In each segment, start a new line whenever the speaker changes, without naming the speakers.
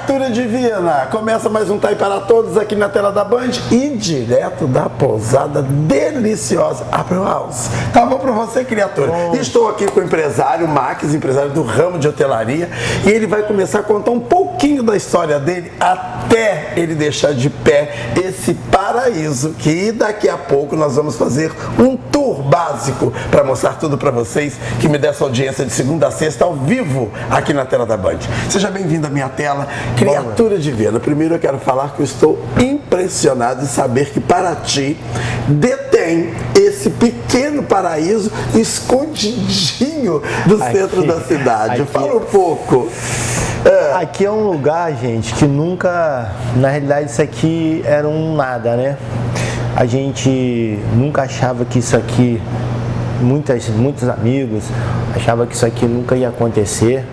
Criatura divina, começa mais um Tá para Todos aqui na tela da Band e direto da pousada deliciosa Apple House. Tá bom pra você, criatura? Estou aqui com o empresário Max, empresário do ramo de hotelaria, e ele vai começar a contar um pouquinho da história dele até ele deixar de pé esse paraíso que daqui a pouco nós vamos fazer um tour básico para mostrar tudo para vocês, que me dê essa audiência de segunda a sexta ao vivo aqui na tela da Band. Seja bem-vindo à minha tela, criatura divina. Primeiro eu quero falar que eu estou impressionado em saber que Paraty detém esse pequeno paraíso escondidinho do centro da cidade. Fala um pouco.
Aqui é um lugar, gente, que nunca, na realidade isso aqui era um nada, né? A gente nunca achava que isso aqui, muitos amigos achavam que isso aqui nunca ia acontecer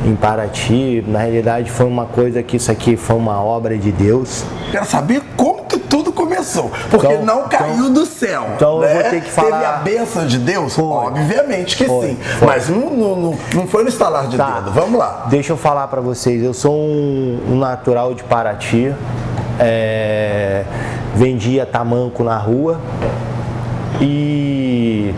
em Paraty. Na realidade foi uma coisa que isso aqui foi uma obra de Deus.
Quero saber como que tudo começou, porque não caiu do céu.
Então
né?
eu vou ter que falar.
Teve a bênção de Deus? Obviamente que sim. Mas não foi no estalar de dedo. Vamos lá.
Deixa eu falar pra vocês, eu sou um natural de Paraty. Vendia tamanco na rua e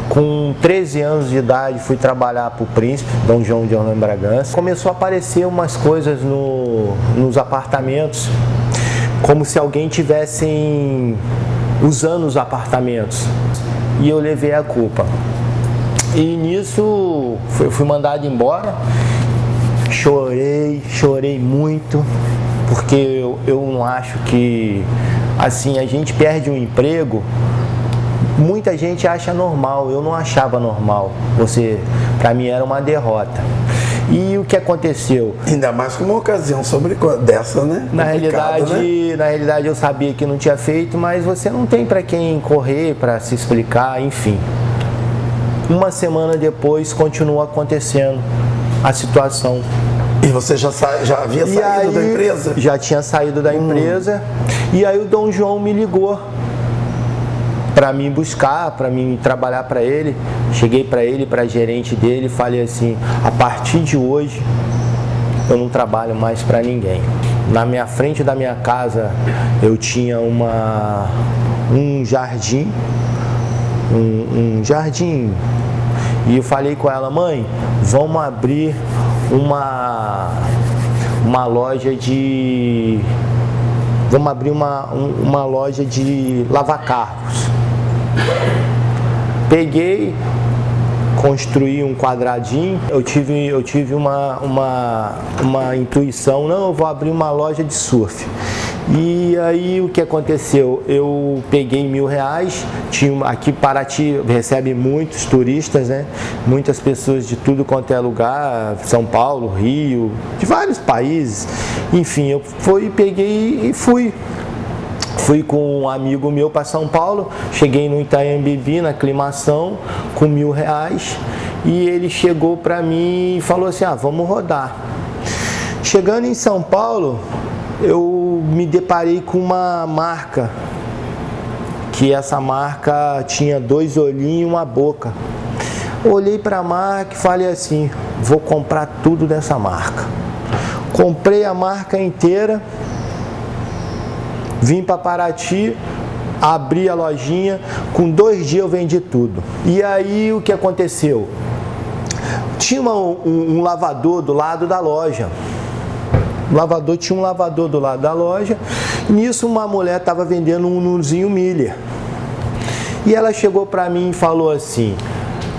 com 13 anos de idade fui trabalhar para o Príncipe, Dom João de Orlando Bragança. Começou a aparecer umas coisas nos apartamentos, como se alguém tivesse usando os apartamentos, e eu levei a culpa. E nisso fui mandado embora, chorei muito, porque eu não acho que, assim, a gente perde um emprego, muita gente acha normal, eu não achava normal, para mim era uma derrota. E o que aconteceu?
Ainda mais com uma ocasião dessa, né?
Na realidade eu sabia que não tinha feito, mas você não tem para quem correr, para se explicar, enfim. Uma semana depois continua acontecendo a situação.
E você já havia saído da empresa?
Já tinha saído da empresa. E aí o Dom João me ligou para me buscar, para mim trabalhar para ele. Cheguei para ele, para a gerente dele, e falei assim: a partir de hoje eu não trabalho mais para ninguém. Na minha frente da minha casa eu tinha um jardim, um jardim. E eu falei com ela: mãe, vamos abrir uma loja de... Vamos abrir uma loja de lavar carros. Peguei, construí um quadradinho. Eu tive uma intuição: não, eu vou abrir uma loja de surf. E aí o que aconteceu? Eu peguei R$1.000, aqui Paraty recebe muitos turistas, né? Muitas pessoas de tudo quanto é lugar, São Paulo, Rio, de vários países. Enfim, eu peguei e fui. Fui com um amigo meu para São Paulo, cheguei no Itaim Bibi, na aclimação, com R$1.000, e ele chegou para mim e falou assim: vamos rodar. Chegando em São Paulo, eu me deparei com uma marca, que essa marca tinha 2 olhinhos e uma boca. Olhei para a marca e falei assim: vou comprar tudo dessa marca. Comprei a marca inteira, vim para Paraty, abri a lojinha, com 2 dias eu vendi tudo. E aí o que aconteceu? Tinha um lavador do lado da loja. Tinha um lavador do lado da loja. Nisso uma mulher estava vendendo um Unozinho Miller. E ela chegou para mim e falou assim: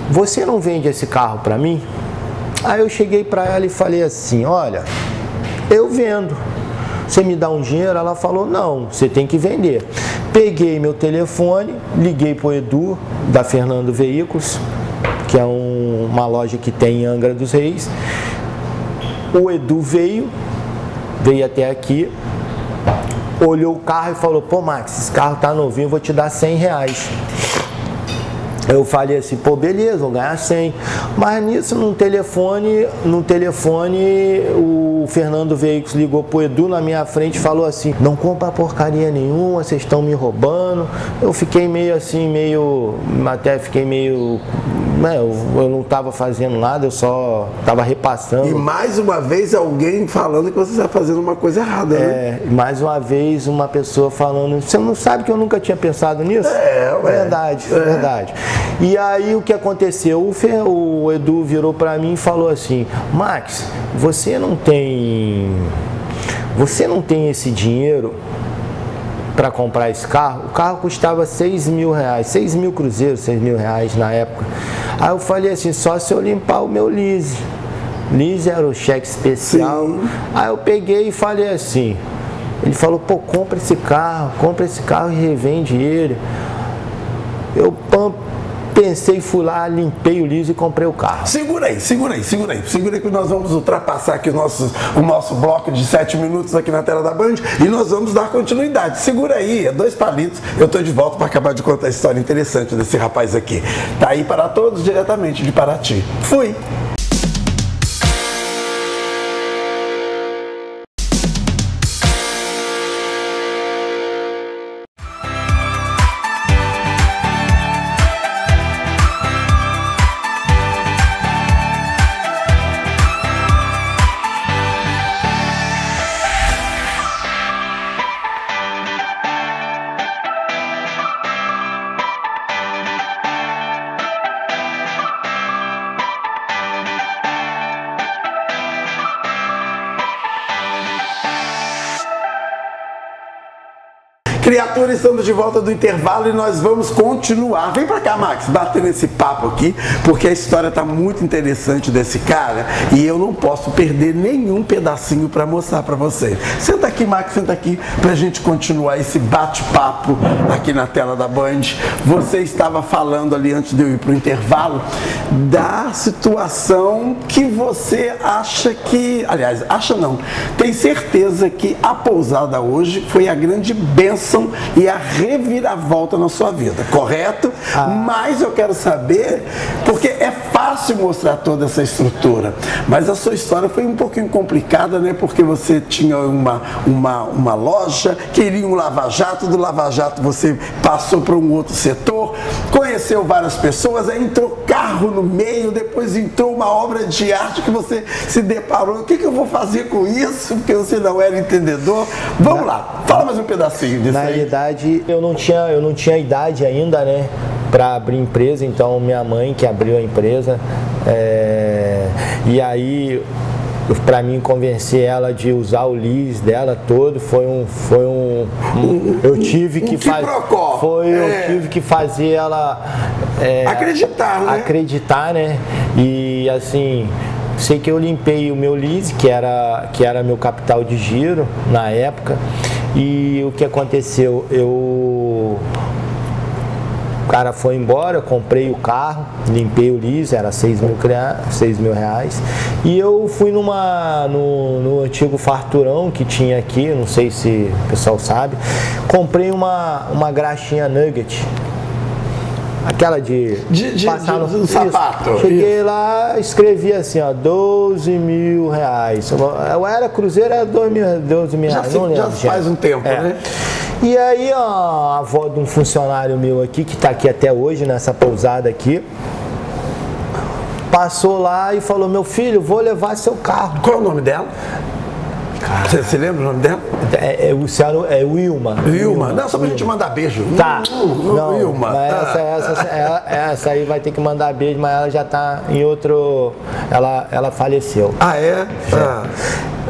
você não vende esse carro para mim? Aí eu cheguei para ela e falei assim: olha, eu vendo. Você me dá um dinheiro? Ela falou: não, você tem que vender. Peguei meu telefone, liguei para o Edu, da Fernando Veículos, que é uma loja que tem em Angra dos Reis. O Edu veio até aqui, olhou o carro e falou: pô, Max, esse carro tá novinho, eu vou te dar R$100. Eu falei assim: pô, beleza, vou ganhar 100. Mas nisso, no telefone, o Fernando Veículos ligou pro Edu na minha frente e falou assim: não compra porcaria nenhuma, vocês estão me roubando. Eu fiquei meio assim, até fiquei meio né, eu não estava fazendo nada, eu só estava repassando.
E mais uma vez alguém falando que você está fazendo uma coisa errada, né?
Mais uma vez uma pessoa falando, você não sabe que eu nunca tinha pensado nisso? Verdade, verdade. E aí o que aconteceu? O Edu virou para mim e falou assim, Max, você não tem esse dinheiro para comprar esse carro? O carro custava 6 mil reais, 6 mil cruzeiros, 6 mil reais na época. Aí eu falei assim, só se eu limpar o meu lease. Lease era o cheque especial. Sim. Aí eu peguei e falei assim, ele falou, pô, compra esse carro e revende ele. Eu pensei, fui lá, limpei o lease e comprei o carro.
Segura aí que nós vamos ultrapassar aqui o nosso bloco de 7 minutos aqui na tela da Band e nós vamos dar continuidade. Segura aí, 2 palitos, eu tô de volta para acabar de contar a história interessante desse rapaz aqui. Tá aí para todos, diretamente de Paraty. Fui! Criatura, estamos de volta do intervalo e nós vamos continuar. Vem pra cá, Max, batendo esse papo aqui, porque a história tá muito interessante desse cara e eu não posso perder nenhum pedacinho para mostrar para você. Senta aqui, Max, senta aqui pra gente continuar esse bate-papo aqui na tela da Band. Você estava falando ali antes de eu ir pro intervalo da situação que você acha que, aliás, acha não, tem certeza que a pousada hoje foi a grande bênção e a reviravolta na sua vida, correto? Mas eu quero saber, porque é fácil mostrar toda essa estrutura, mas a sua história foi um pouquinho complicada, né? Porque você tinha uma loja, queria um lava-jato, do lava-jato você passou para um outro setor, conheceu várias pessoas, aí entrou carro no meio, depois entrou uma obra de arte que você se deparou, o que eu vou fazer com isso? Porque você não era entendedor. Vamos lá, fala mais um pedacinho disso.
Na verdade, eu não tinha idade ainda, né, para abrir empresa, então minha mãe que abriu a empresa, e aí para mim convencer ela de usar o lease dela todo eu tive que fazer ela acreditar, né? E assim, sei que eu limpei o meu lease, que era meu capital de giro na época. E o que aconteceu? O cara foi embora, eu comprei o carro, limpei o lease, era 6 mil reais. E eu fui no antigo farturão que tinha aqui, não sei se o pessoal sabe, comprei uma graxinha nugget. Aquela de passar no sapato. Cheguei lá, escrevi assim, ó, 12 mil reais. Eu era cruzeiro, era 12 mil reais.
Já faz um tempo, né?
E aí, ó, a avó de um funcionário meu aqui, que tá aqui até hoje, nessa pousada aqui, passou lá e falou, meu filho, vou levar seu carro.
Qual é o nome dela? Você lembra o nome dela?
É Wilma.
Wilma. Não, só pra gente mandar beijo.
Tá. Não,
Wilma.
Essa aí vai ter que mandar beijo, mas ela já tá em outro... Ela faleceu.
Ah, é?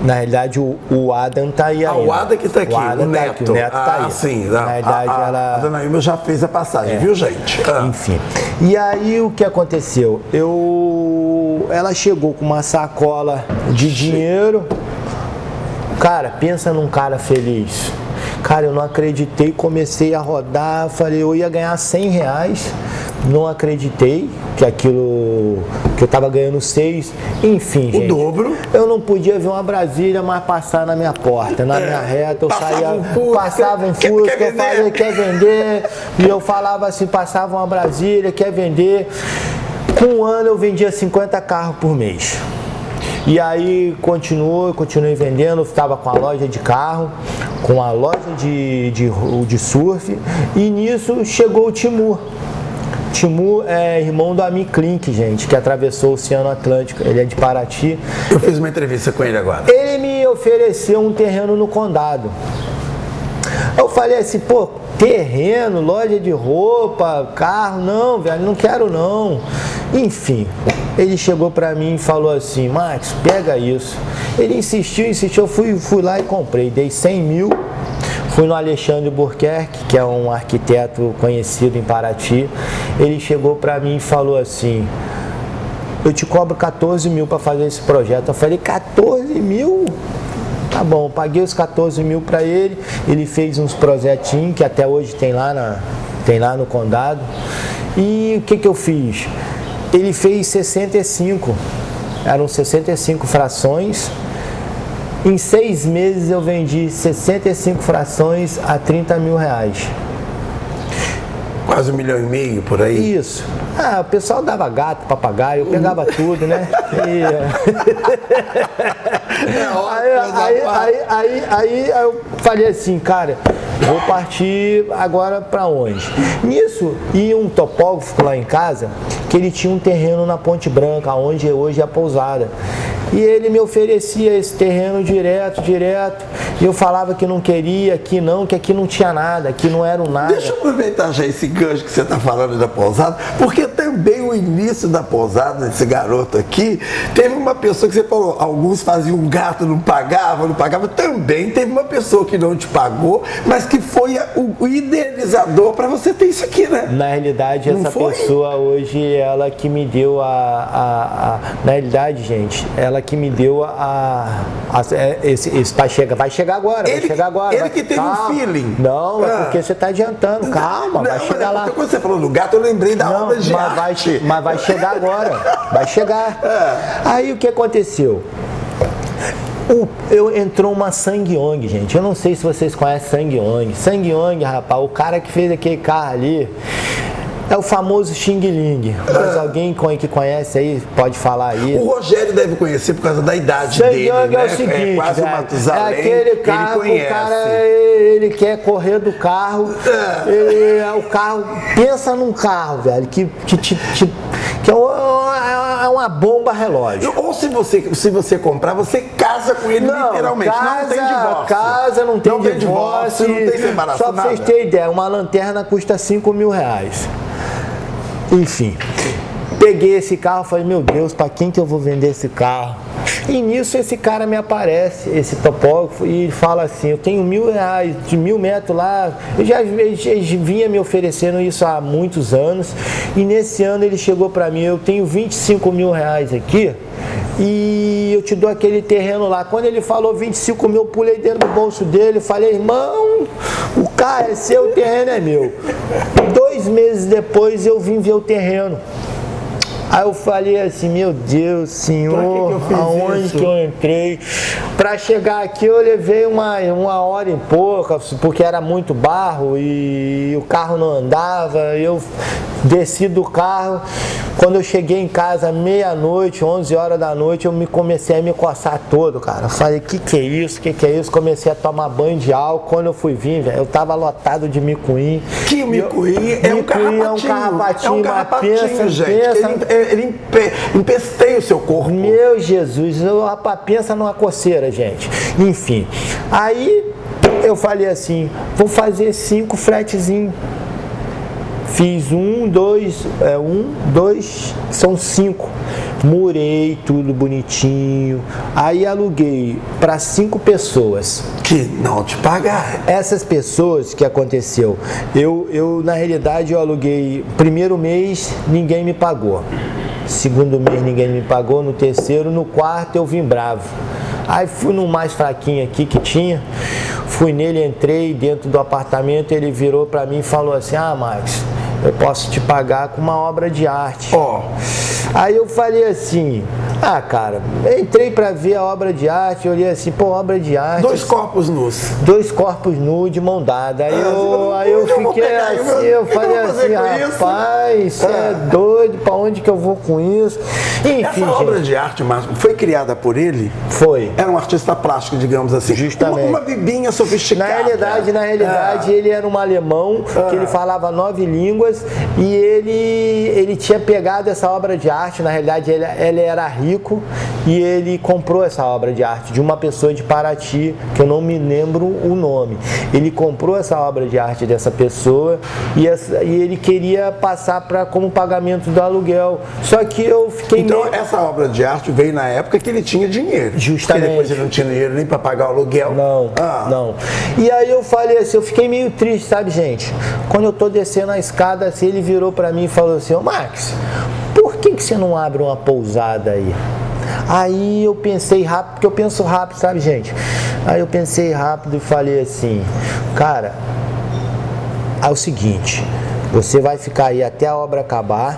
Na realidade, o Adam tá aí ainda.
O Adam que tá aqui, o Neto.
O Neto tá aí.
Sim.
Na realidade,
a dona Wilma já fez a passagem, viu, gente?
Enfim. E aí, o que aconteceu? Ela chegou com uma sacola de dinheiro. Cara, pensa num cara feliz. Cara, eu não acreditei, comecei a rodar, falei, eu ia ganhar 100 reais, não acreditei que aquilo, que eu tava ganhando 6, enfim, gente.
O dobro.
Eu não podia ver uma Brasília mais passar na minha porta, na minha reta, eu saía, passava um Fusca, eu falei, quer vender, e eu falava assim, passava uma Brasília, quer vender. Com um ano eu vendia 50 carros por mês. E aí continuei vendendo, estava com a loja de carro, com a loja de surf, e nisso chegou o Timur. Timu é irmão do Ami Klink, gente, que atravessou o Oceano Atlântico. Ele é de Paraty.
Eu fiz uma entrevista com ele agora.
Ele me ofereceu um terreno no condado. Eu falei assim, pô, terreno, loja de roupa, carro, não, velho, não quero não. Enfim, ele chegou pra mim e falou assim, Max, pega isso. Ele insistiu, eu fui lá e comprei, dei 100 mil. Fui no Alexandre Burquerque, que é um arquiteto conhecido em Paraty. Ele chegou para mim e falou assim, eu te cobro 14 mil para fazer esse projeto. Eu falei, 14 mil? Tá bom, paguei os 14 mil para ele. Ele fez uns projetinhos que até hoje tem lá no condado. E o que eu fiz? Ele fez 65, eram 65 frações. Em 6 meses eu vendi 65 frações a 30 mil reais.
Quase 1,5 milhão por aí?
Isso. Ah, o pessoal dava gato, papagaio, eu pegava tudo, né? Aí eu falei assim, cara, vou partir agora para onde? Nisso, ia um topógrafo lá em casa, que ele tinha um terreno na Ponte Branca, onde hoje é a pousada. E ele me oferecia esse terreno direto. E eu falava que não queria, que aqui não tinha nada, que não era um nada.
Deixa eu aproveitar já esse gancho que você está falando da pousada, porque também o início da pousada, desse garoto aqui, teve uma pessoa que você falou, alguns faziam um gato, não pagava. Também teve uma pessoa que não te pagou, mas que foi o idealizador para você ter isso aqui, né?
Na realidade, essa pessoa hoje, ela que me deu na realidade, gente, ela que me deu vai chegar agora.
Ele que teve um feeling.
Não, é porque você está adiantando, calma, vai chegar lá.
Quando você falou do gato, eu lembrei da obra de arte.
Mas vai chegar agora, vai chegar. Aí o que aconteceu? Entrou uma Sangyong, gente. Eu não sei se vocês conhecem Sangyong. Sangyong, rapaz, o cara que fez aquele carro ali é o famoso Xing Ling. Mas alguém que conhece aí pode falar aí.
O Rogério deve conhecer por causa da idade dele, né?
É o seguinte,
é quase uma Matusalém,
é aquele carro, o cara ele quer correr do carro. O carro, pensa num carro, velho, que é uma bomba relógio.
Ou se você comprar, você casa com ele literalmente. Não tem divórcio.
Casa, não tem divórcio.
Não tem separação.
Só pra vocês terem ideia, uma lanterna custa 5 mil reais. Enfim, peguei esse carro e falei, meu Deus, para quem que eu vou vender esse carro? E nisso esse cara me aparece, esse topógrafo, e fala assim, eu tenho 1.000 reais, de 1.000 metros lá. Ele vinha me oferecendo isso há muitos anos, e nesse ano ele chegou para mim, eu tenho 25 mil reais aqui, e eu te dou aquele terreno lá. Quando ele falou 25 mil, eu pulei dentro do bolso dele, falei, irmão, o carro é seu, o terreno é meu. 2 meses depois eu vim ver o terreno. Aí eu falei assim, meu Deus, senhor, aonde que eu entrei? Para chegar aqui eu levei uma hora e pouca, porque era muito barro e o carro não andava. Eu desci do carro, quando eu cheguei em casa meia-noite, 11 horas da noite, eu comecei a me coçar todo, cara. Eu falei, que é isso, que é isso? Comecei a tomar banho de álcool. Quando eu fui vir, velho, eu tava lotado de micuim.
Que micuim? É um carrapatinho, gente. Ele empesteia o seu corpo.
Meu Jesus, pensa numa coceira, gente. Enfim, aí eu falei assim, vou fazer 5 fretezinhos. Fiz 1, 2, são 5. Murei tudo bonitinho. Aí aluguei para 5 pessoas.
Que não te pagaram.
Essas pessoas, que aconteceu? Eu na realidade, eu aluguei. Primeiro mês, ninguém me pagou. Segundo mês, ninguém me pagou. No terceiro, no quarto, eu vim bravo. Aí fui no mais fraquinho aqui que tinha. Fui nele, entrei dentro do apartamento. Ele virou para mim e falou assim, Max, eu posso te pagar com uma obra de arte. Aí eu falei assim, Ah, cara, entrei pra ver a obra de arte, olhei assim, pô, obra de arte.
Dois corpos nus.
Dois corpos nus de mão dada. Aí eu fiquei assim, eu falei assim, rapaz, você é doido, pra onde que eu vou com isso? Enfim,
essa obra de arte, Márcio, foi criada por ele?
Foi.
Era um artista plástico, digamos assim.
Justamente.
Uma bibinha sofisticada.
Na realidade, ele era um alemão que ele falava 9 línguas e ele tinha pegado essa obra de arte. Na realidade, ele era rico e ele comprou essa obra de arte de uma pessoa de Paraty, que eu não me lembro o nome. Ele comprou essa obra de arte dessa pessoa e ele queria passar como pagamento do aluguel. Só que eu fiquei
Então, essa obra de arte veio na época que ele tinha dinheiro.
Justamente.
Porque depois ele não tinha dinheiro nem para pagar o aluguel.
Não. E aí eu falei assim, eu fiquei meio triste, sabe, gente? Quando eu tô descendo a escada, assim, ele virou para mim e falou assim, ô Max, por que você não abre uma pousada aí? Aí eu pensei rápido, porque eu penso rápido, sabe, gente? Aí eu pensei rápido e falei assim, cara, é o seguinte, você vai ficar aí até a obra acabar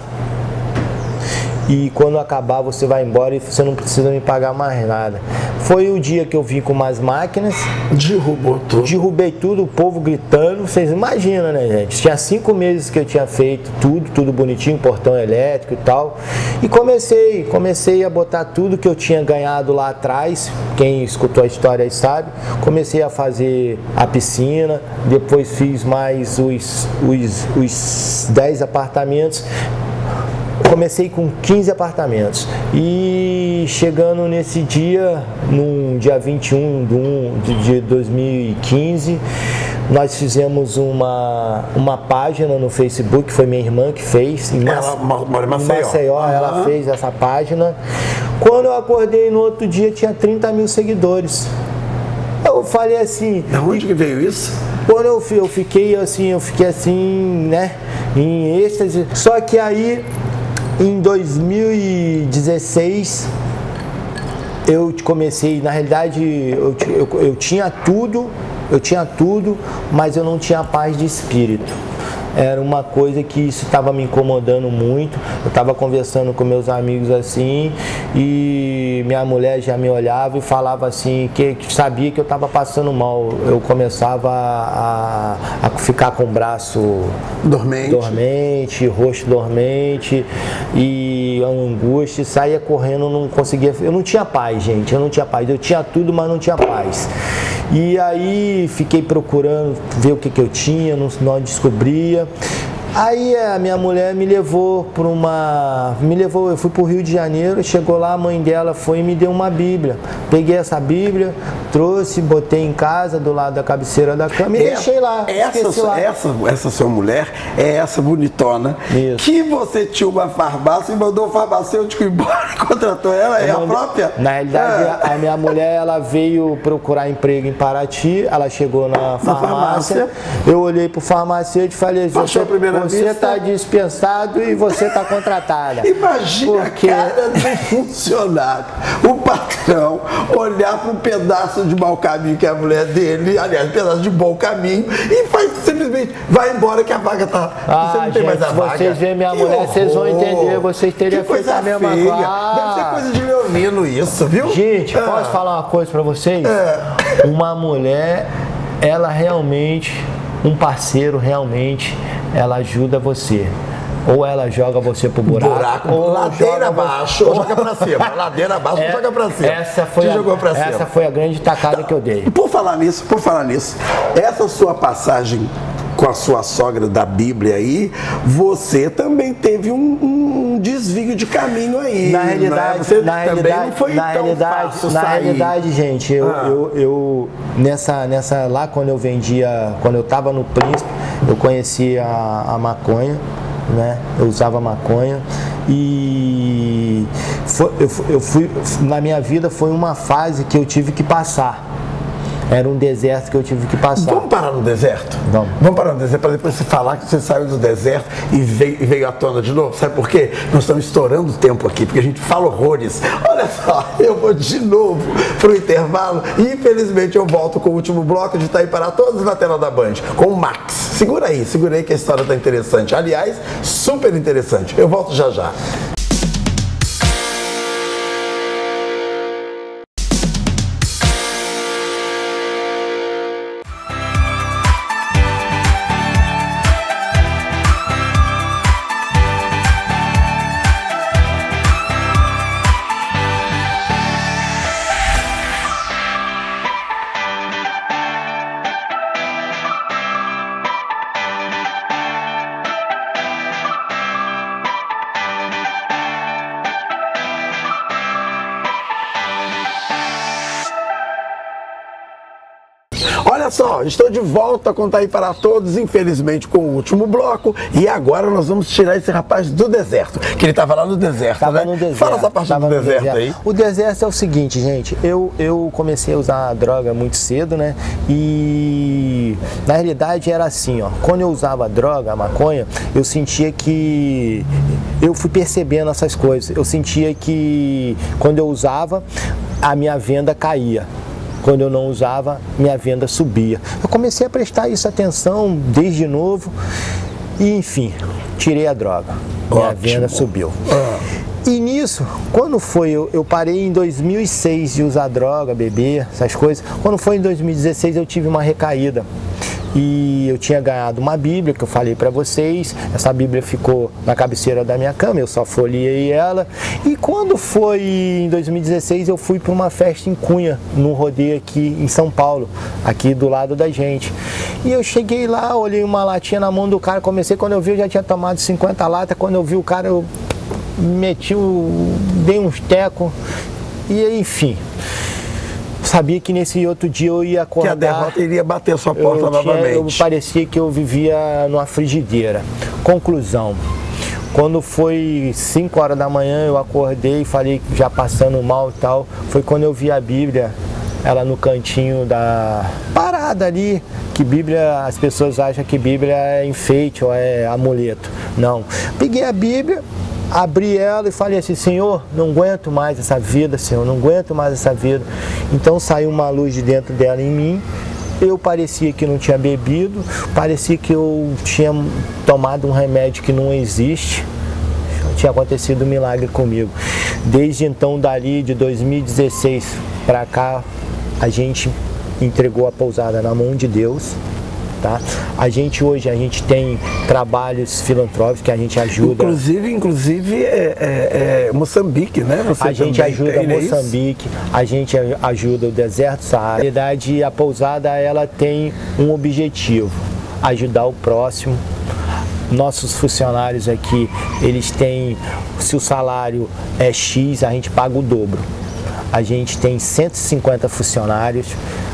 e quando acabar você vai embora e você não precisa me pagar mais nada. Foi o dia que eu vim com umas máquinas.
Derrubou tudo.
Derrubei tudo, o povo gritando. Vocês imaginam, né, gente? Tinha 5 meses que eu tinha feito tudo bonitinho, portão elétrico e tal. E comecei a botar tudo que eu tinha ganhado lá atrás. Quem escutou a história aí sabe. Comecei a fazer a piscina, depois fiz mais os 10 apartamentos. Comecei com 15 apartamentos e chegando nesse dia, no dia 21 de 2015, nós fizemos uma página no Facebook, foi minha irmã que fez.
Ela mora em Maceió.
Ela fez essa página. Quando eu acordei no outro dia, tinha 30 mil seguidores. Eu falei assim...
De onde que veio isso?
Quando eu fiquei assim, né, em êxtase. Só que aí... Em 2016, eu comecei, na realidade, eu tinha tudo, mas eu não tinha paz de espírito. Era uma coisa que isso estava me incomodando muito. Eu estava conversando com meus amigos assim e minha mulher já me olhava e falava assim que sabia que eu estava passando mal. Eu começava a ficar com o braço dormente, rosto dormente e a angústia, saía correndo, não conseguia. Eu não tinha paz, gente. Eu não tinha paz. Eu tinha tudo, mas não tinha paz. E aí fiquei procurando ver o que eu tinha, não descobria. Aí a minha mulher me levou, eu fui para o Rio de Janeiro, chegou lá, a mãe dela foi e me deu uma Bíblia. Peguei essa Bíblia, trouxe, botei em casa, do lado da cabeceira da cama e deixei lá.
Essa sua mulher é essa bonitona. Isso. Que você tinha uma farmácia e mandou o farmacêutico embora e contratou ela, a própria?
Na realidade, a minha mulher, ela veio procurar emprego em Paraty, ela chegou na farmácia. Eu olhei pro farmacêutico e falei, você está dispensado e você está contratada.
Imagina a cara do funcionário, o patrão, olhar para um pedaço de mau caminho que é a mulher dele, aliás, um pedaço de bom caminho, e simplesmente vai embora que a vaga está. Você não tem mais a vaga.
Vocês veem minha mulher, vocês vão entender, vocês teriam feito a mesma coisa.
Deve ser coisa de leonino isso, viu?
Gente, posso falar uma coisa para vocês? Uma mulher, ela realmente, um parceiro realmente, ela ajuda você. Ou ela joga você pro buraco,
ou ladeira abaixo, ou joga pra cima. Ladeira abaixo, ou joga pra cima.
Essa foi a grande tacada que eu dei.
Por falar nisso, essa sua passagem com a sua sogra da Bíblia aí, você também teve um desvio de caminho aí.
Na realidade,
né? Você também não foi tão fácil sair.
Na realidade, gente, eu lá quando eu vendia, quando eu tava no Príncipe, eu conhecia a maconha, né? Eu usava maconha e na minha vida foi uma fase que eu tive que passar. Era um deserto que eu tive que passar.
Vamos parar no deserto? Vamos parar no deserto para depois você falar que você saiu do deserto e veio à tona de novo. Sabe por quê? Nós estamos estourando o tempo aqui, porque a gente fala horrores. Olha só, eu vou de novo para o intervalo e infelizmente eu volto com o último bloco de Itaí para Todos na tela da Band, com o Max. Segura aí que a história está interessante. Aliás, super interessante. Eu volto já já. Olha só, estou de volta com Tá Aí Para Todos, infelizmente com o último bloco, e agora nós vamos tirar esse rapaz do deserto, que ele estava lá no deserto,
Tava
né?
no deserto.
Fala essa parte do deserto aí.
O deserto é o seguinte, gente, eu comecei a usar a droga muito cedo, né? E na realidade era assim, ó, quando eu usava a droga, a maconha, eu sentia que eu fui percebendo essas coisas. Eu sentia que quando eu usava, a minha venda caía. Quando eu não usava, minha venda subia. Eu comecei a prestar isso atenção desde novo e, enfim, tirei a droga. Minha venda subiu. E nisso, quando foi, eu parei em 2006 de usar droga, beber, essas coisas. Quando foi em 2016 eu tive uma recaída. E eu tinha ganhado uma Bíblia, que eu falei para vocês. Essa Bíblia ficou na cabeceira da minha cama, eu só folheei ela. E quando foi em 2016, eu fui para uma festa em Cunha, num rodeio aqui em São Paulo, aqui do lado da gente. E eu cheguei lá, olhei uma latinha na mão do cara, comecei, quando eu vi eu já tinha tomado 50 latas, quando eu vi o cara eu dei uns tecos e enfim. Sabia que nesse outro dia eu ia acordar. Que a
derrota iria bater a sua porta novamente.
Parecia que eu vivia numa frigideira. Conclusão. Quando foi 5 horas da manhã, eu acordei e falei já passando mal e tal. Foi quando eu vi a Bíblia, ela no cantinho da parada ali. Que Bíblia, as pessoas acham que Bíblia é enfeite ou é amuleto. Não. Peguei a Bíblia, abri ela e falei assim, Senhor, não aguento mais essa vida, Senhor, não aguento mais essa vida. Então saiu uma luz de dentro dela em mim, eu parecia que não tinha bebido, parecia que eu tinha tomado um remédio que não existe, tinha acontecido um milagre comigo. Desde então, dali de 2016 para cá, a gente entregou a pousada na mão de Deus. Tá? Hoje a gente tem trabalhos filantrópicos que a gente ajuda.
Inclusive Moçambique, né?
A gente ajuda Moçambique, a gente ajuda o deserto Saara. Na verdade, a pousada ela tem um objetivo: ajudar o próximo. Nossos funcionários aqui, eles têm, se o salário é X, a gente paga o dobro. A gente tem 150 funcionários.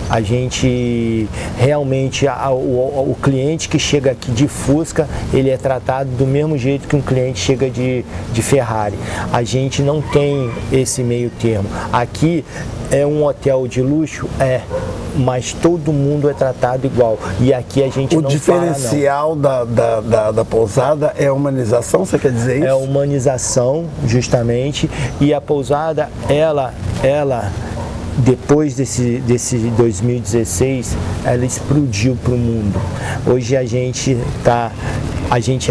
A gente realmente, o cliente que chega aqui de Fusca, ele é tratado do mesmo jeito que um cliente chega de Ferrari. A gente não tem esse meio termo. Aqui é um hotel de luxo? Mas todo mundo é tratado igual. E aqui a gente não fala, não. O
diferencial da pousada é a humanização, você quer dizer isso?
É a humanização, justamente. E a pousada, ela depois desse 2016, ela explodiu para o mundo. Hoje a gente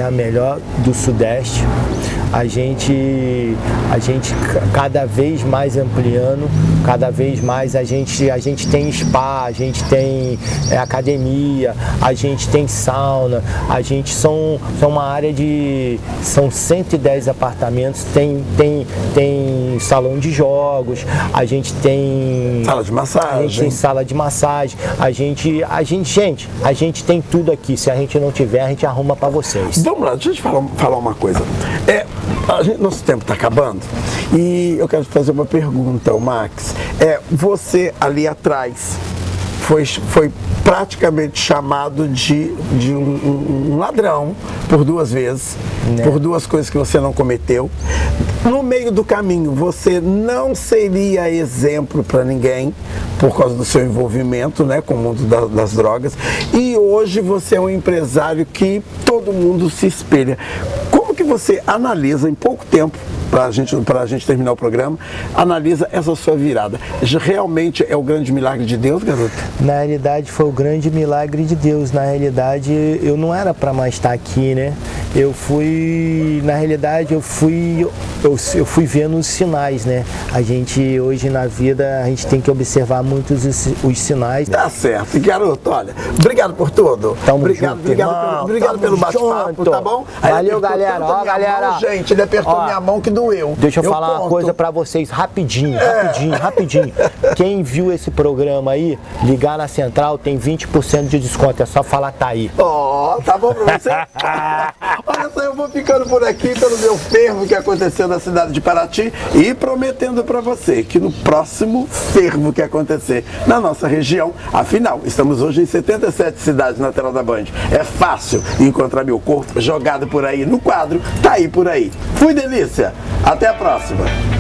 é a melhor do Sudeste. A gente cada vez mais ampliando, cada vez mais a gente tem spa, a gente tem academia, a gente tem sauna, a gente são uma área são 110 apartamentos, tem salão de jogos, a gente tem
sala de massagem,
a gente tem sala de massagem, a gente tem tudo aqui. Se a gente não tiver, a gente arruma para vocês.
Vamos lá, deixa eu te falar uma coisa. Nosso tempo está acabando e eu quero te fazer uma pergunta, Max. Você ali atrás foi praticamente chamado de um ladrão por 2 vezes, por 2 coisas que você não cometeu. No meio do caminho, você não seria exemplo para ninguém por causa do seu envolvimento, né, com o mundo das drogas. E hoje você é um empresário que todo mundo se espelha. Como que você analisa em pouco tempo, para a gente terminar o programa, analisa essa sua virada? Realmente é o grande milagre de Deus, garoto?
Na realidade foi o grande milagre de Deus. Na realidade eu não era para mais estar aqui, né? Eu fui vendo os sinais, né? A gente hoje na vida, a gente tem que observar muito os sinais.
Tá certo. Garoto, olha, obrigado por tudo. Obrigado pelo bate-papo, tá bom?
Valeu, galera. Ó, galera.
Gente, ele apertou minha mão que doeu. sendo eu.
Deixa eu falar uma coisa pra vocês, rapidinho. Quem viu esse programa aí, ligar na central, tem 20% de desconto. É só falar tá aí.
Ó, tá bom pra você? Olha só, eu vou ficando por aqui pelo meu fervo que aconteceu na cidade de Paraty e prometendo pra você que no próximo fervo que acontecer na nossa região, afinal, estamos hoje em 77 cidades na tela da Band. É fácil encontrar meu corpo jogado por aí no quadro, tá aí por aí. Fui delícia! Até a próxima!